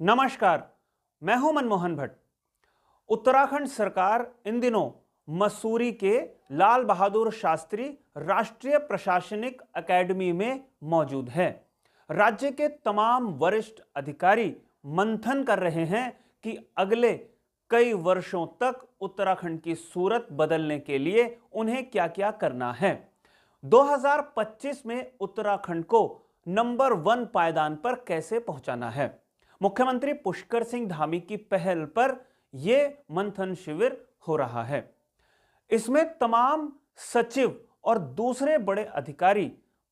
नमस्कार, मैं हूं मनमोहन भट्ट। उत्तराखंड सरकार इन दिनों मसूरी के लाल बहादुर शास्त्री राष्ट्रीय प्रशासनिक अकेडमी में मौजूद है। राज्य के तमाम वरिष्ठ अधिकारी मंथन कर रहे हैं कि अगले कई वर्षों तक उत्तराखंड की सूरत बदलने के लिए उन्हें क्या-क्या करना है। 2025 में उत्तराखंड को नंबर 1 पायदान पर कैसे पहुंचाना है। मुख्यमंत्री पुष्कर सिंह धामी की पहल पर यह मंथन शिविर हो रहा है। इसमें तमाम सचिव और दूसरे बड़े अधिकारी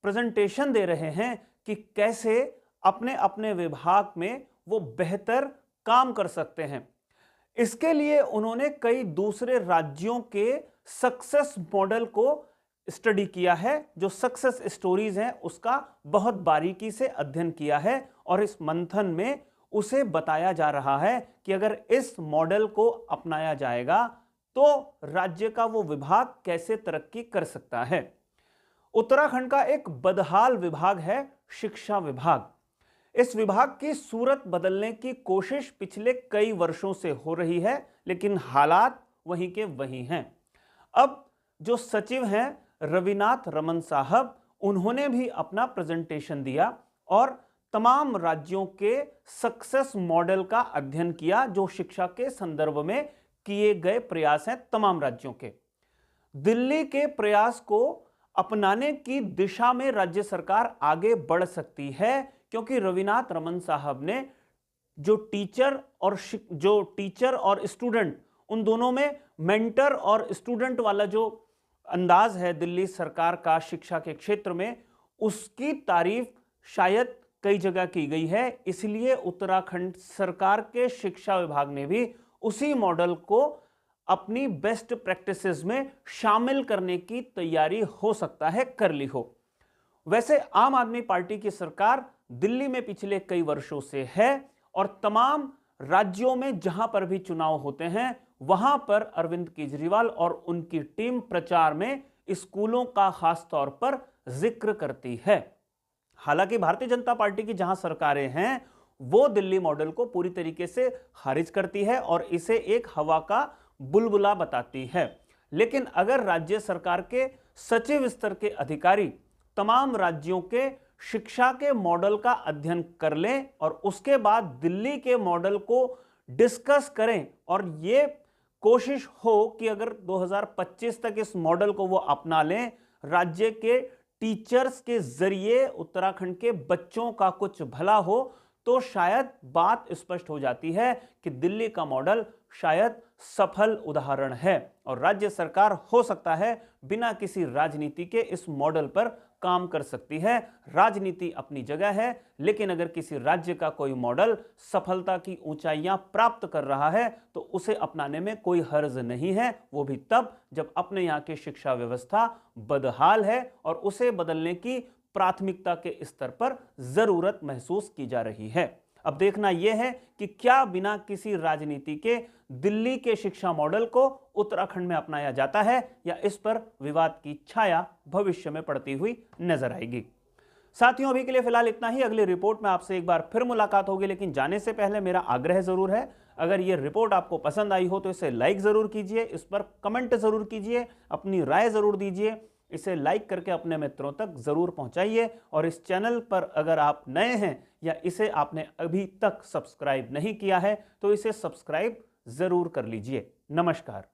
प्रेजेंटेशन दे रहे हैं कि कैसे अपने अपने विभाग में वो बेहतर काम कर सकते हैं। इसके लिए उन्होंने कई दूसरे राज्यों के सक्सेस मॉडल को स्टडी किया है, जो सक्सेस स्टोरीज हैं उसका बहुत बारीकी से अध्ययन किया है और इस मंथन में उसे बताया जा रहा है कि अगर इस मॉडल को अपनाया जाएगा तो राज्य का वो विभाग कैसे तरक्की कर सकता है। उत्तराखंड का एक बदहाल विभाग है शिक्षा विभाग। इस विभाग की सूरत बदलने की कोशिश पिछले कई वर्षों से हो रही है, लेकिन हालात वहीं के वहीं हैं। अब जो सचिव हैं रविनाथ रमन साहब, उन्होंने भी अपना प्रेजेंटेशन दिया और तमाम राज्यों के सक्सेस मॉडल का अध्ययन किया जो शिक्षा के संदर्भ में किए गए प्रयास हैं तमाम राज्यों के। दिल्ली के प्रयास को अपनाने की दिशा में राज्य सरकार आगे बढ़ सकती है, क्योंकि रविनाथ रमन साहब ने जो टीचर और स्टूडेंट, उन दोनों में मेंटर और स्टूडेंट वाला जो अंदाज है दिल्ली सरकार का शिक्षा के क्षेत्र में, उसकी तारीफ शायद कई जगह की गई है। इसलिए उत्तराखंड सरकार के शिक्षा विभाग ने भी उसी मॉडल को अपनी बेस्ट प्रैक्टिसेस में शामिल करने की तैयारी हो सकता है कर ली हो। वैसे आम आदमी पार्टी की सरकार दिल्ली में पिछले कई वर्षों से है और तमाम राज्यों में जहां पर भी चुनाव होते हैं वहां पर अरविंद केजरीवाल और उनकी टीम प्रचार में स्कूलों का खास तौर पर जिक्र करती है। हालांकि भारतीय जनता पार्टी की जहां सरकारें हैं वो दिल्ली मॉडल को पूरी तरीके से खारिज करती है और इसे एक हवा का बुलबुला बताती है। लेकिन अगर राज्य सरकार के सचिव स्तर के अधिकारी तमाम राज्यों के शिक्षा के मॉडल का अध्ययन कर लें और उसके बाद दिल्ली के मॉडल को डिस्कस करें और ये कोशिश हो कि अगर 2025 तक इस मॉडल को वो अपना लें, राज्य के टीचर्स के जरिए उत्तराखंड के बच्चों का कुछ भला हो, तो शायद बात स्पष्ट हो जाती है कि दिल्ली का मॉडल शायद सफल उदाहरण है और राज्य सरकार हो सकता है बिना किसी राजनीति के इस मॉडल पर काम कर सकती है। राजनीति अपनी जगह है, लेकिन अगर किसी राज्य का कोई मॉडल सफलता की ऊंचाइयां प्राप्त कर रहा है तो उसे अपनाने में कोई हर्ज नहीं है, वो भी तब जब अपने यहां की शिक्षा व्यवस्था बदहाल है और उसे बदलने की प्राथमिकता के स्तर पर जरूरत महसूस की जा रही है। अब देखना यह है कि क्या बिना किसी राजनीति के दिल्ली के शिक्षा मॉडल को उत्तराखंड में अपनाया जाता है या इस पर विवाद की छाया भविष्य में पड़ती हुई नजर आएगी। साथियों, अभी के लिए फिलहाल इतना ही। अगली रिपोर्ट में आपसे एक बार फिर मुलाकात होगी, लेकिन जाने से पहले मेरा आग्रह जरूर है, अगर यह रिपोर्ट आपको पसंद आई हो तो इसे लाइक जरूर कीजिए, इस पर कमेंट जरूर कीजिए, अपनी राय जरूर दीजिए, इसे लाइक करके अपने मित्रों तक जरूर पहुंचाइए और इस चैनल पर अगर आप नए हैं या इसे आपने अभी तक सब्सक्राइब नहीं किया है तो इसे सब्सक्राइब जरूर कर लीजिए। नमस्कार।